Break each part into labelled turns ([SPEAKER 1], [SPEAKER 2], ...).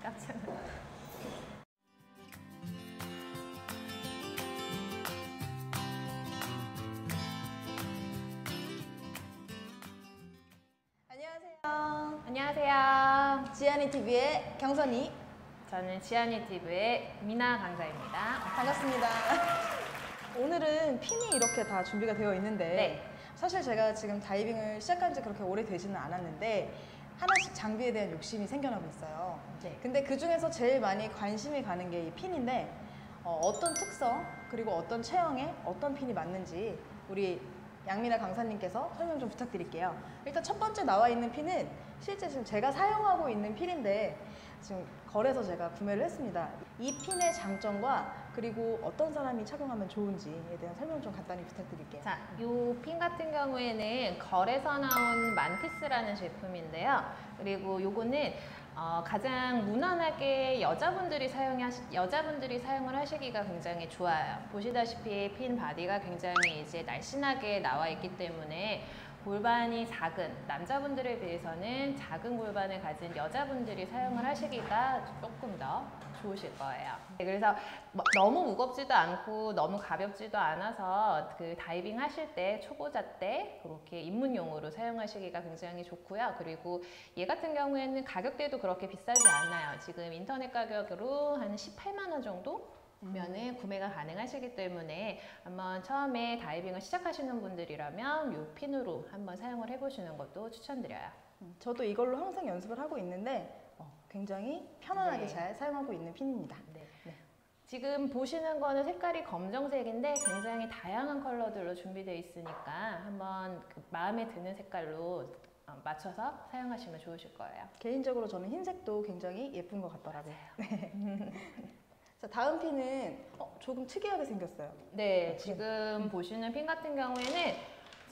[SPEAKER 1] 깜짝 놀랐어요. 안녕하세요.
[SPEAKER 2] 지안이TV의 경선이.
[SPEAKER 1] 저는 지안이TV의 미나 강사입니다.
[SPEAKER 2] 반갑습니다. 오늘은 핀이 이렇게 다 준비가 되어 있는데
[SPEAKER 1] 네.
[SPEAKER 2] 사실 제가 지금 다이빙을 시작한 지 그렇게 오래되지는 않았는데 하나씩 장비에 대한 욕심이 생겨나고 있어요.
[SPEAKER 1] 네.
[SPEAKER 2] 근데 그 중에서 제일 많이 관심이 가는 게 이 핀인데 어떤 특성 그리고 어떤 체형에 어떤 핀이 맞는지 우리 양미나 강사님께서 설명 좀 부탁드릴게요. 일단 첫 번째 나와 있는 핀은 실제 지금 제가 사용하고 있는 핀인데 지금 거래서 제가 구매를 했습니다. 이 핀의 장점과 그리고 어떤 사람이 착용하면 좋은지에 대한 설명 좀 간단히 부탁드릴게요.
[SPEAKER 1] 자, 이 핀 같은 경우에는 거래서 나온 만티스라는 제품인데요. 그리고 요거는 가장 무난하게 여자분들이 사용을 하시기가 굉장히 좋아요. 보시다시피 핀 바디가 굉장히 이제 날씬하게 나와 있기 때문에 골반이 작은 남자분들에 비해서는 작은 골반을 가진 여자분들이 사용을 하시기가 조금 더 좋으실 거예요. 그래서 너무 무겁지도 않고 너무 가볍지도 않아서 그 다이빙 하실 때 초보자 때 그렇게 입문용으로 사용하시기가 굉장히 좋고요. 그리고 얘 같은 경우에는 가격대도 그렇게 비싸지 않아요. 지금 인터넷 가격으로 한 18만 원 정도? 면은 구매가 가능하시기 때문에 한번 처음에 다이빙을 시작하시는 분들이라면 이 핀으로 한번 사용을 해보시는 것도 추천드려요.
[SPEAKER 2] 저도 이걸로 항상 연습을 하고 있는데 굉장히 편안하게
[SPEAKER 1] 네.
[SPEAKER 2] 잘 사용하고 있는 핀입니다.
[SPEAKER 1] 네. 네. 지금 보시는 거는 색깔이 검정색인데 굉장히 다양한 컬러들로 준비되어 있으니까 한번 그 마음에 드는 색깔로 맞춰서 사용하시면 좋으실 거예요.
[SPEAKER 2] 개인적으로 저는 흰색도 굉장히 예쁜 것 같더라고요. 자, 다음 핀은 조금 특이하게 생겼어요.
[SPEAKER 1] 네, 지금 보시는 핀 같은 경우에는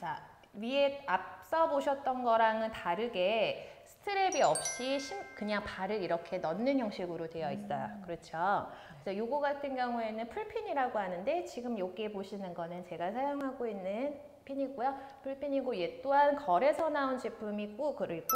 [SPEAKER 1] 자, 위에 앞서 보셨던 거랑은 다르게 스트랩이 없이 그냥 발을 이렇게 넣는 형식으로 되어 있어요. 그렇죠? 그래서 요거 같은 경우에는 풀핀이라고 하는데 지금 여기에 보시는 거는 제가 사용하고 있는 핀이고요. 풀핀이고 얘 또한 거래서 나온 제품이고 그리고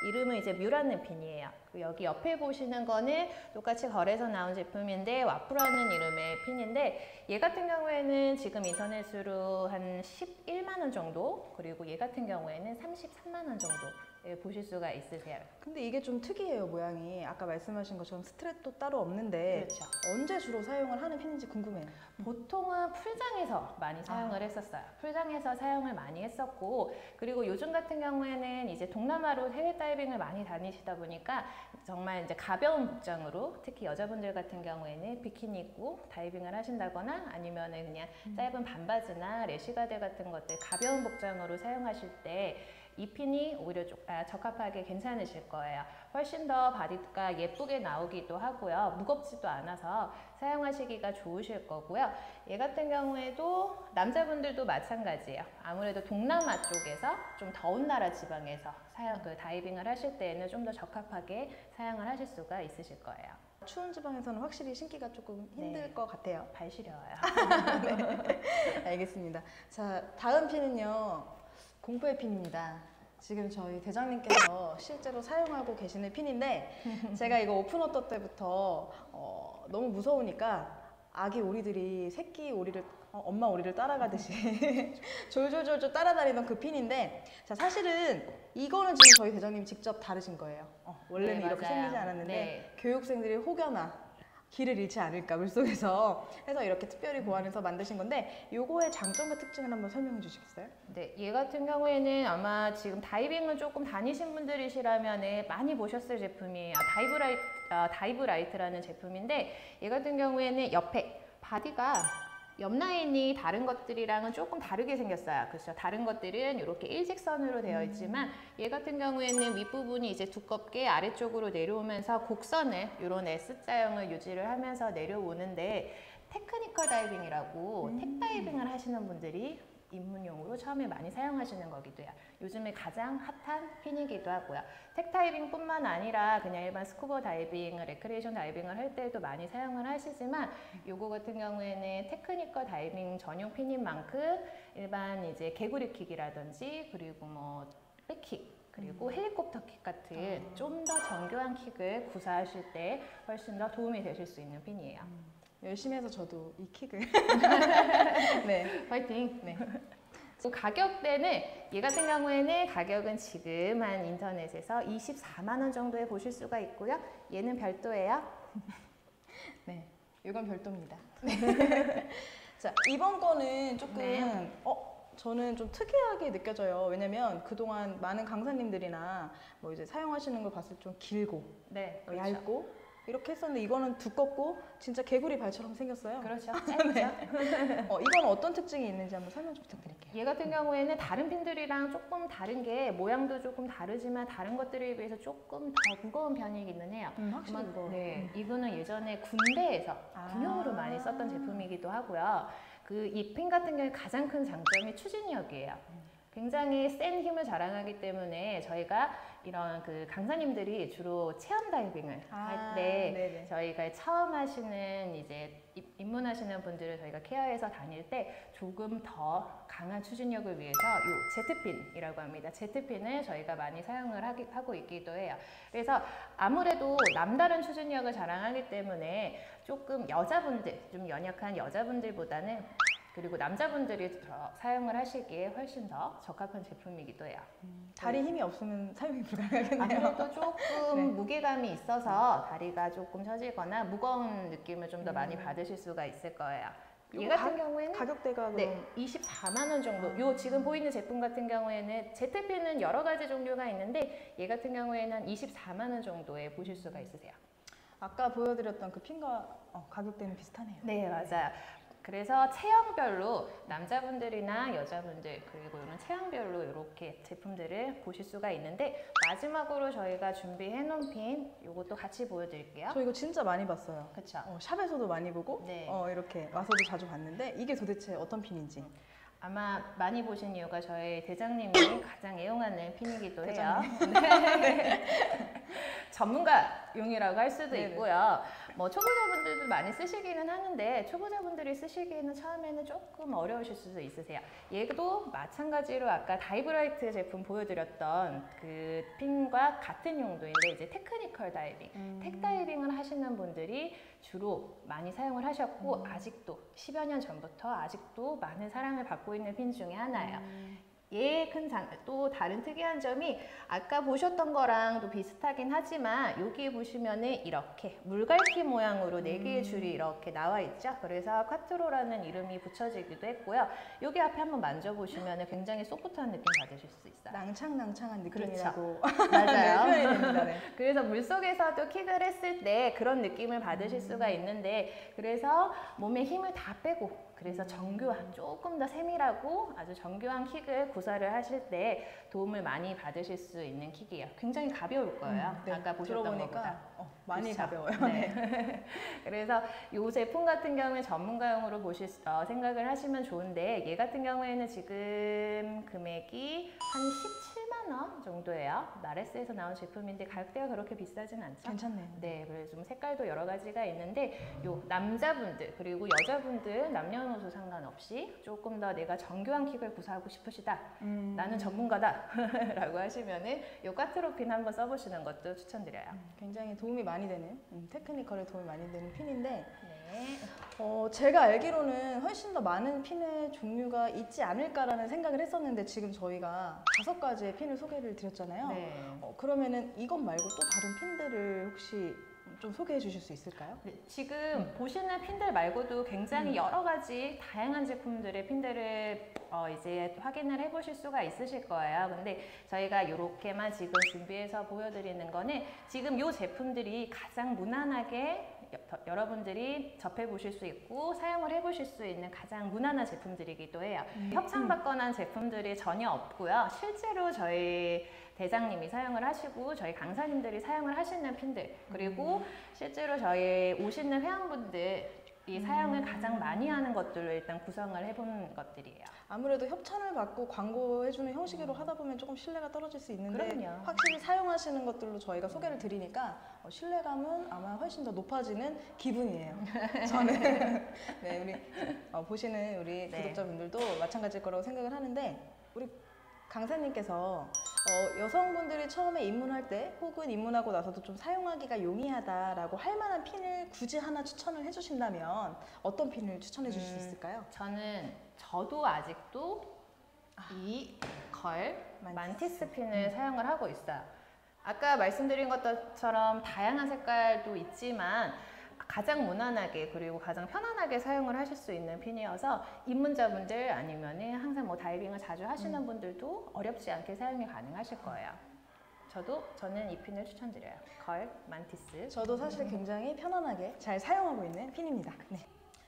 [SPEAKER 1] 이름은 이제 뮤라는 핀이에요. 여기 옆에 보시는 거는 똑같이 거래서 나온 제품인데 와프라는 이름의 핀인데 얘 같은 경우에는 지금 인터넷으로 한 11만 원 정도 그리고 얘 같은 경우에는 33만 원 정도 보실 수가 있으세요.
[SPEAKER 2] 근데 이게 좀 특이해요, 모양이. 아까 말씀하신 것처럼 스트랩도 따로 없는데
[SPEAKER 1] 그렇죠.
[SPEAKER 2] 언제 주로 사용을 하는 핀인지 궁금해요.
[SPEAKER 1] 보통은 풀장에서 많이 사용을 했었어요. 풀장에서 사용을 많이 했었고 그리고 요즘 같은 경우에는 이제 동남아로 해외 다이빙을 많이 다니시다 보니까 정말 이제 가벼운 복장으로 특히 여자분들 같은 경우에는 비키니 입고 다이빙을 하신다거나 아니면은 그냥 짧은 반바지나 래시가드 같은 것들 가벼운 복장으로 사용하실 때 이 핀이 오히려 적합하게 괜찮으실 거예요. 훨씬 더 바디가 예쁘게 나오기도 하고요. 무겁지도 않아서 사용하시기가 좋으실 거고요. 얘 같은 경우에도 남자분들도 마찬가지예요. 아무래도 동남아 쪽에서 좀 더운 나라 지방에서 다이빙을 하실 때에는 좀 더 적합하게 사용을 하실 수가 있으실 거예요.
[SPEAKER 2] 추운 지방에서는 확실히 신기가 조금 힘들
[SPEAKER 1] 네.
[SPEAKER 2] 것 같아요.
[SPEAKER 1] 발 시려워요.
[SPEAKER 2] 네. 알겠습니다. 자, 다음 핀은요. 공포의 핀입니다. 지금 저희 대장님께서 실제로 사용하고 계시는 핀인데 제가 이거 오픈워터 때부터 너무 무서우니까 아기 오리들이 새끼 오리를 엄마 오리를 따라가듯이 졸졸졸졸 따라다니던 그 핀인데 자, 사실은 이거는 지금 저희 대장님이 직접 다루신 거예요. 원래는
[SPEAKER 1] 네,
[SPEAKER 2] 이렇게
[SPEAKER 1] 맞아요.
[SPEAKER 2] 생기지 않았는데
[SPEAKER 1] 네.
[SPEAKER 2] 교육생들이 혹여나 길을 잃지 않을까 물속에서 해서 이렇게 특별히 고안해서 만드신 건데 요거의 장점과 특징을 한번 설명해 주시겠어요?
[SPEAKER 1] 네, 얘 같은 경우에는 아마 지금 다이빙을 조금 다니신 분들이시라면 많이 보셨을 제품이에요. 다이브라이트라는 제품인데 얘 같은 경우에는 옆에 바디가 옆 라인이 다른 것들이랑은 조금 다르게 생겼어요. 그렇죠? 다른 것들은 이렇게 일직선으로 되어 있지만 얘 같은 경우에는 윗부분이 이제 두껍게 아래쪽으로 내려오면서 곡선을 이런 S자형을 유지를 하면서 내려오는데 테크니컬 다이빙이라고 텍다이빙을 하시는 분들이 입문용으로 처음에 많이 사용하시는 거기도 해요. 요즘에 가장 핫한 핀이기도 하고요. 텍다이빙 뿐만 아니라 그냥 일반 스쿠버 다이빙, 레크리에이션 다이빙을 할 때도 많이 사용을 하시지만 요거 같은 경우에는 테크니컬 다이빙 전용 핀인 만큼 일반 이제 개구리킥이라든지 그리고 뭐 백킥 그리고 헬리콥터 킥 같은 좀 더 정교한 킥을 구사하실 때 훨씬 더 도움이 되실 수 있는 핀이에요.
[SPEAKER 2] 열심히 해서 저도 이 킥을 네.
[SPEAKER 1] 파이팅!
[SPEAKER 2] 네.
[SPEAKER 1] 그 가격대는 얘 같은 경우에는 가격은 지금 한 인터넷에서 24만 원 정도에 보실 수가 있고요. 얘는 별도예요.
[SPEAKER 2] 네, 이건 별도입니다. 자, 이번 거는 조금
[SPEAKER 1] 네.
[SPEAKER 2] 저는 좀 특이하게 느껴져요. 왜냐면 그동안 많은 강사님들이나 뭐 이제 사용하시는 걸 봤을 때 좀 길고
[SPEAKER 1] 네,
[SPEAKER 2] 뭐 얇고 이렇게 했었는데 이거는 두껍고 진짜 개구리 발처럼 생겼어요.
[SPEAKER 1] 그렇죠. 짧죠.
[SPEAKER 2] 이건 어떤 특징이 있는지 한번 설명 좀 부탁드릴게요.
[SPEAKER 1] 얘 같은 경우에는 다른 핀들이랑 조금 다른 게 모양도 조금 다르지만 다른 것들에 비해서 조금 더 무거운 편이기는 해요.
[SPEAKER 2] 확실히
[SPEAKER 1] 아마-
[SPEAKER 2] 이거.
[SPEAKER 1] 네, 이거는 예전에 군대에서 군용으로 많이 썼던 제품이기도 하고요. 그 이 핀 같은 경우에 가장 큰 장점이 추진력이에요. 굉장히 센 힘을 자랑하기 때문에 저희가 이런 그 강사님들이 주로 체험 다이빙을 할 때
[SPEAKER 2] 네네.
[SPEAKER 1] 저희가 처음 하시는 이제 입문하시는 분들을 저희가 케어해서 다닐 때 조금 더 강한 추진력을 위해서 이 제트핀이라고 합니다. 제트핀을 저희가 많이 사용을 하고 있기도 해요. 그래서 아무래도 남다른 추진력을 자랑하기 때문에 조금 여자분들, 좀 연약한 여자분들보다는 그리고 남자분들이 더 사용을 하시기에 훨씬 더 적합한 제품이기도 해요.
[SPEAKER 2] 다리 힘이 없으면 사용이 불가능하겠네요.
[SPEAKER 1] 아무래도 조금
[SPEAKER 2] 네.
[SPEAKER 1] 무게감이 있어서 다리가 조금 처지거나 무거운 느낌을 좀 더 많이 받으실 수가 있을 거예요. 얘
[SPEAKER 2] 요거
[SPEAKER 1] 같은 경우에는
[SPEAKER 2] 가격대가 그럼
[SPEAKER 1] 네, 24만 원 정도. 요 지금 보이는 제품 같은 경우에는 제트핀은 여러 가지 종류가 있는데 얘 같은 경우에는 한 24만 원 정도에 보실 수가 있으세요.
[SPEAKER 2] 아까 보여드렸던 그 핀과 가격대는 비슷하네요.
[SPEAKER 1] 네, 맞아요. 그래서 체형별로 남자분들이나 여자분들 그리고 이런 체형별로 이렇게 제품들을 보실 수가 있는데 마지막으로 저희가 준비해 놓은 핀 이것도 같이 보여드릴게요.
[SPEAKER 2] 저 이거 진짜 많이 봤어요.
[SPEAKER 1] 그렇죠.
[SPEAKER 2] 샵에서도 많이 보고
[SPEAKER 1] 네.
[SPEAKER 2] 이렇게 와서도 자주 봤는데 이게 도대체 어떤 핀인지.
[SPEAKER 1] 아마 많이 보신 이유가 저희 대장님이 가장 애용하는 핀이기도 해요.
[SPEAKER 2] 대장님.
[SPEAKER 1] 네. 전문가용이라고 할 수도
[SPEAKER 2] 네네.
[SPEAKER 1] 있고요. 뭐 초보자분들도 많이 쓰시기는 하는데 초보자분들이 쓰시기에는 처음에는 조금 어려우실 수도 있으세요. 얘도 마찬가지로 아까 다이브라이트 제품 보여드렸던 그 핀과 같은 용도인데 이제 테크니컬 다이빙, 텍 다이빙을 하시는 분들이 주로 많이 사용을 하셨고 아직도 10여 년 전부터 아직도 많은 사랑을 받고 있는 핀 중에 하나예요. 얘의 또 다른 특이한 점이 아까 보셨던 거랑 또 비슷하긴 하지만 여기 보시면은 이렇게 물갈퀴 모양으로 4개의 줄이 이렇게 나와 있죠. 그래서 쿼트로라는 이름이 붙여지기도 했고요. 여기 앞에 한번 만져보시면은 굉장히 소프트한 느낌 받으실 수 있어요.
[SPEAKER 2] 낭창낭창한 느낌이라고
[SPEAKER 1] 맞아요.
[SPEAKER 2] 표현이 됩니다. 네.
[SPEAKER 1] 그래서 물속에서도 킥을 했을 때 그런 느낌을 받으실 수가 있는데 그래서 몸에 힘을 다 빼고 그래서 정교한 조금 더 세밀하고 아주 정교한 킥을 구사를 하실 때 도움을 많이 받으실 수 있는 킥이에요. 굉장히 가벼울 거예요.
[SPEAKER 2] 네.
[SPEAKER 1] 아까 보셨던
[SPEAKER 2] 들어보니까
[SPEAKER 1] 것보다.
[SPEAKER 2] 많이
[SPEAKER 1] 그쵸?
[SPEAKER 2] 가벼워요.
[SPEAKER 1] 네. 그래서 이 제품 같은 경우에 전문가용으로 생각을 하시면 좋은데 얘 같은 경우에는 지금 금액이 한 17만 원 정도예요. 나레스에서 나온 제품인데 가격대가 그렇게 비싸진 않죠.
[SPEAKER 2] 괜찮네요.
[SPEAKER 1] 네, 그래서 좀 색깔도 여러 가지가 있는데 요 남자분들 그리고 여자분들 남녀노소 상관없이 조금 더 내가 정교한 킥을 구사하고 싶으시다. 나는 전문가다 라고 하시면은 요 꽈트로핀 한번 써보시는 것도 추천드려요.
[SPEAKER 2] 굉장히 도움이 많이 되는 테크니컬에 도움이 많이 되는 핀인데
[SPEAKER 1] 네.
[SPEAKER 2] 제가 알기로는 훨씬 더 많은 핀의 종류가 있지 않을까라는 생각을 했었는데 지금 저희가 5가지의 핀을 소개를 드렸잖아요.
[SPEAKER 1] 네.
[SPEAKER 2] 그러면은 이것 말고 또 다른 핀들을 혹시 좀 소개해 주실 수 있을까요?
[SPEAKER 1] 네, 지금 보시는 핀들 말고도 굉장히 여러 가지 다양한 제품들의 핀들을 이제 확인을 해보실 수가 있으실 거예요. 근데 저희가 이렇게만 지금 준비해서 보여드리는 거는 지금 이 제품들이 가장 무난하게 여러분들이 접해보실 수 있고 사용을 해보실 수 있는 가장 무난한 제품들이기도 해요. 협찬받거나 한 제품들이 전혀 없고요. 실제로 저희 대장님이 사용을 하시고 저희 강사님들이 사용을 하시는 핀들 그리고 실제로 저희 오시는 회원분들이 사용을 가장 많이 하는 것들로 일단 구성을 해본 것들이에요.
[SPEAKER 2] 아무래도 협찬을 받고 광고해주는 형식으로 하다 보면 조금 신뢰가 떨어질 수 있는데
[SPEAKER 1] 그럼요.
[SPEAKER 2] 확실히 사용하시는 것들로 저희가 소개를 드리니까 신뢰감은 아마 훨씬 더 높아지는 기분이에요. 저는 네, 우리 보시는 우리
[SPEAKER 1] 네.
[SPEAKER 2] 구독자분들도 마찬가지일 거라고 생각을 하는데 우리 강사님께서 여성분들이 처음에 입문할 때 혹은 입문하고 나서도 좀 사용하기가 용이하다라고 할 만한 핀을 굳이 하나 추천을 해주신다면 어떤 핀을 추천해 주실 수 있을까요?
[SPEAKER 1] 저도 아직도 이 만티스 핀을 사용을 하고 있어요. 아까 말씀드린 것처럼 다양한 색깔도 있지만 가장 무난하게 그리고 가장 편안하게 사용을 하실 수 있는 핀이어서 입문자분들 아니면은 항상 뭐 다이빙을 자주 하시는 분들도 어렵지 않게 사용이 가능하실 거예요. 저는 이 핀을 추천드려요. 걸 만티스.
[SPEAKER 2] 저도 사실 굉장히 편안하게 잘 사용하고 있는 핀입니다. 네.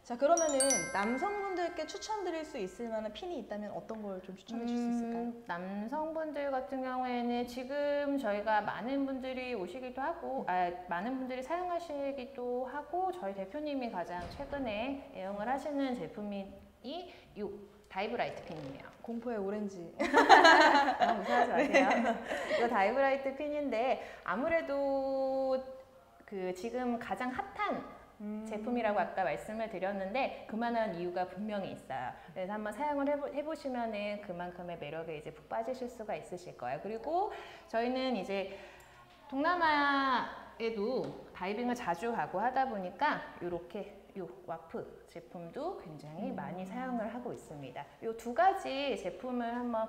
[SPEAKER 2] 자, 그러면은 남성분들께 추천드릴 수 있을 만한 핀이 있다면 어떤 걸 좀 추천해 줄 수 있을까요?
[SPEAKER 1] 남성분들 같은 경우에는 지금 저희가 많은 분들이 오시기도 하고 많은 분들이 사용하시기도 하고 저희 대표님이 가장 최근에 애용을 하시는 제품이 이 다이브라이트 핀이에요.
[SPEAKER 2] 공포의 오렌지.
[SPEAKER 1] 너무 무서워하지 마세요. 이거 다이브라이트 핀인데 아무래도 지금 가장 핫한 제품이라고 아까 말씀을 드렸는데 그만한 이유가 분명히 있어요. 그래서 한번 사용을 해보시면은 그만큼의 매력에 이제 푹 빠지실 수가 있으실 거예요. 그리고 저희는 이제 동남아에도 다이빙을 자주 가고 하다 보니까 이렇게 와프 제품도 굉장히 많이 사용을 하고 있습니다. 이 두 가지 제품을 한번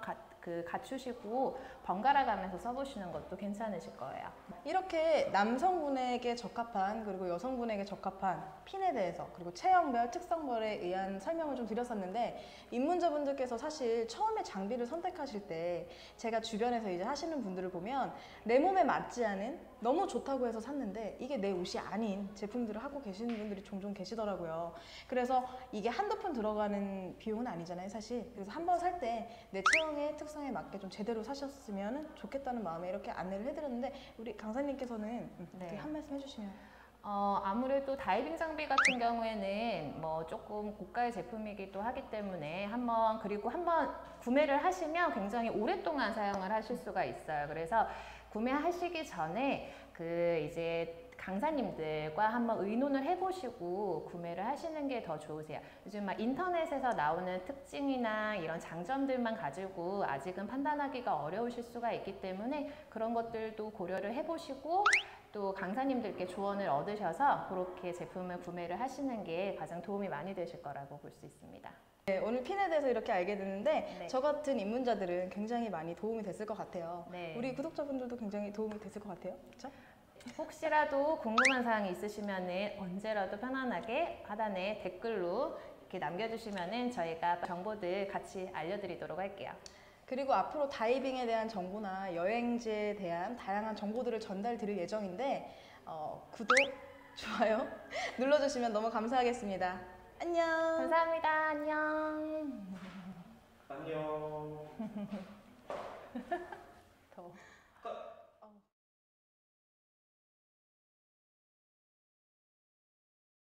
[SPEAKER 1] 갖추시고 번갈아 가면서 써보시는 것도 괜찮으실 거예요.
[SPEAKER 2] 이렇게 남성분에게 적합한 그리고 여성분에게 적합한 핀에 대해서 그리고 체형별, 특성별에 의한 설명을 좀 드렸었는데 입문자분들께서 사실 처음에 장비를 선택하실 때 제가 주변에서 이제 하시는 분들을 보면 내 몸에 맞지 않은 너무 좋다고 해서 샀는데 이게 내 옷이 아닌 제품들을 하고 계시는 분들이 종종 계시더라고요. 그래서 이게 한두 푼 들어가는 비용은 아니잖아요, 사실. 그래서 한번 살 때 내 체형의 특성에 맞게 좀 제대로 사셨으면 좋겠다는 마음에 이렇게 안내를 해드렸는데 우리 강사님께서는
[SPEAKER 1] 네.
[SPEAKER 2] 한 말씀 해주시면.
[SPEAKER 1] 아무래도 다이빙 장비 같은 경우에는 뭐 조금 고가의 제품이기도 하기 때문에 한번 구매를 하시면 굉장히 오랫동안 사용을 하실 수가 있어요. 그래서 구매하시기 전에 이제 강사님들과 한번 의논을 해보시고 구매를 하시는 게 더 좋으세요. 요즘 막 인터넷에서 나오는 특징이나 이런 장점들만 가지고 아직은 판단하기가 어려우실 수가 있기 때문에 그런 것들도 고려를 해보시고 또 강사님들께 조언을 얻으셔서 그렇게 제품을 구매를 하시는 게 가장 도움이 많이 되실 거라고 볼 수 있습니다.
[SPEAKER 2] 네, 오늘 핀에 대해서 이렇게 알게 됐는데
[SPEAKER 1] 네.
[SPEAKER 2] 저 같은 입문자들은 굉장히 많이 도움이 됐을 것 같아요.
[SPEAKER 1] 네.
[SPEAKER 2] 우리 구독자분들도 굉장히 도움이 됐을 것 같아요. 그렇죠?
[SPEAKER 1] 혹시라도 궁금한 사항이 있으시면 언제라도 편안하게 하단에 댓글로 이렇게 남겨주시면 저희가 정보들 같이 알려드리도록 할게요.
[SPEAKER 2] 그리고 앞으로 다이빙에 대한 정보나 여행지에 대한 다양한 정보들을 전달 드릴 예정인데 구독, 좋아요 눌러주시면 너무 감사하겠습니다. 안녕.
[SPEAKER 1] 감사합니다. 안녕.
[SPEAKER 3] 안녕.
[SPEAKER 1] 더워.